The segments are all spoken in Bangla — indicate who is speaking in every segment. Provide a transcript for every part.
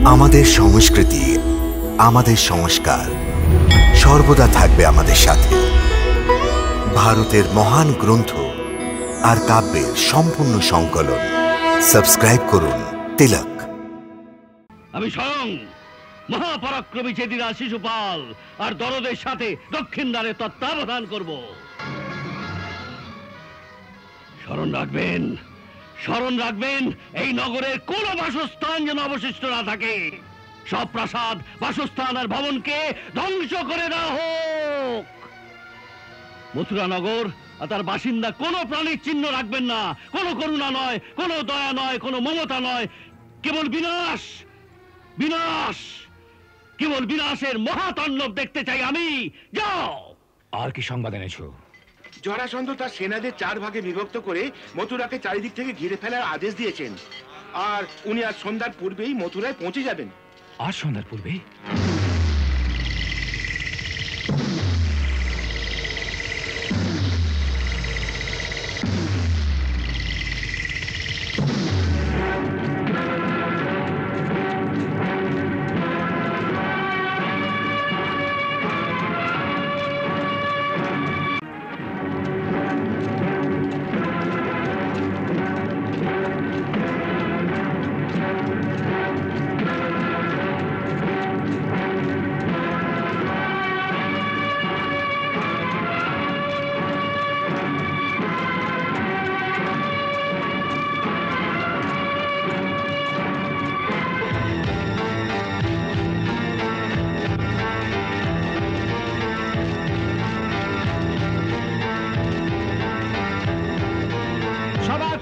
Speaker 1: আমাদের সংস্কৃতি, আমাদের সংস্কার সর্বদা থাকবে আমাদের সাথে। ভারতের মহান গ্রন্থ আর কাব্যের সম্পূর্ণ সংকলন। সাবস্ক্রাইব করুন তিলক।
Speaker 2: আমি স্বয়ং মহাপরাক্রমী চেদিরা শিশুপাল আর দরদের সাথে দক্ষিণ দ্বারে তত্ত্বাবধান করব। স্মরণ রাখবেন এই নগরের কোন বাসস্থান যেন অবশিষ্ট না থাকে। সব প্রাসাদ, বাসস্থান আর ভবনকে ধ্বংস করে দেওয়া হোক। মথুরা নগর আর তার বাসিন্দা কোনো প্রাণীর চিহ্ন রাখবেন না। কোনো করুণা নয়, কোনো দয়া নয়, কোনো মমতা নয়, কেবল বিনাশ, বিনাশ, কেবল বিনাশের মহাতাণ্ডব দেখতে চাই আমি। যাও।
Speaker 3: আর কি সংবাদ এনেছো?
Speaker 4: জরাসন্ধ তার সেনাদের 4 ভাগে বিভক্ত করে মথুরাকে চারিদিক থেকে ঘিরে ফেলার আদেশ দিয়েছেন। আর উনি আজ সন্ধ্যার পূর্বেই মথুরায় পৌঁছে যাবেন।
Speaker 3: আজ সন্ধ্যার পূর্বে?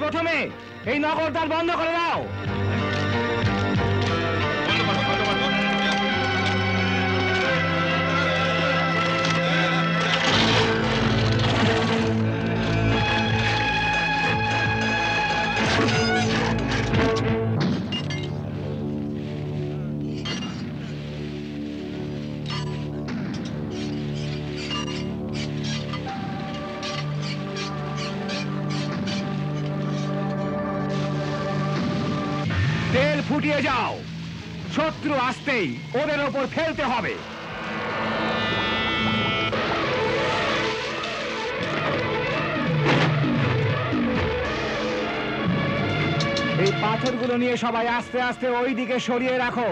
Speaker 5: প্রথমে এই নগর দ্বার বন্ধ করে দাও। তেল ফুটিয়ে যাও। শত্রু আসতেই ওদের ওপর ফেলতে হবে। এই পাথরগুলো নিয়ে সবাই আস্তে আস্তে ওই দিকে সরিয়ে রাখো।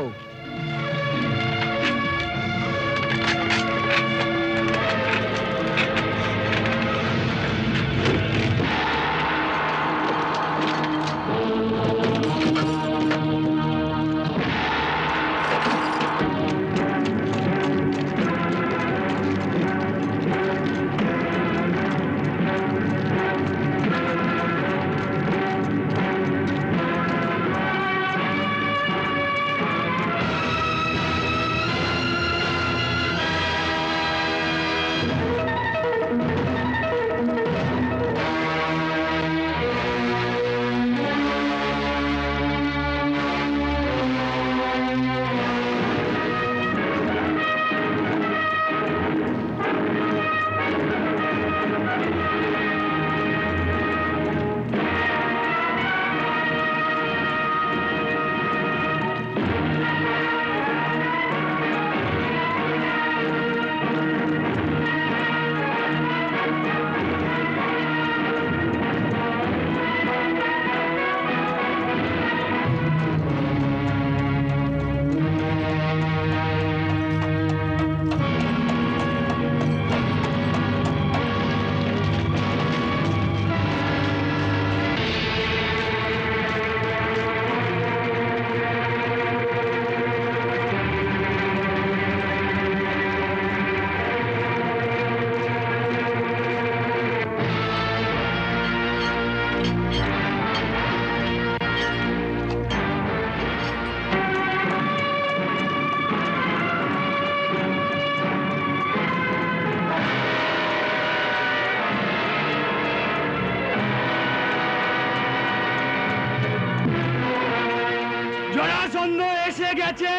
Speaker 5: জরাসন্ধ এসে গেছে।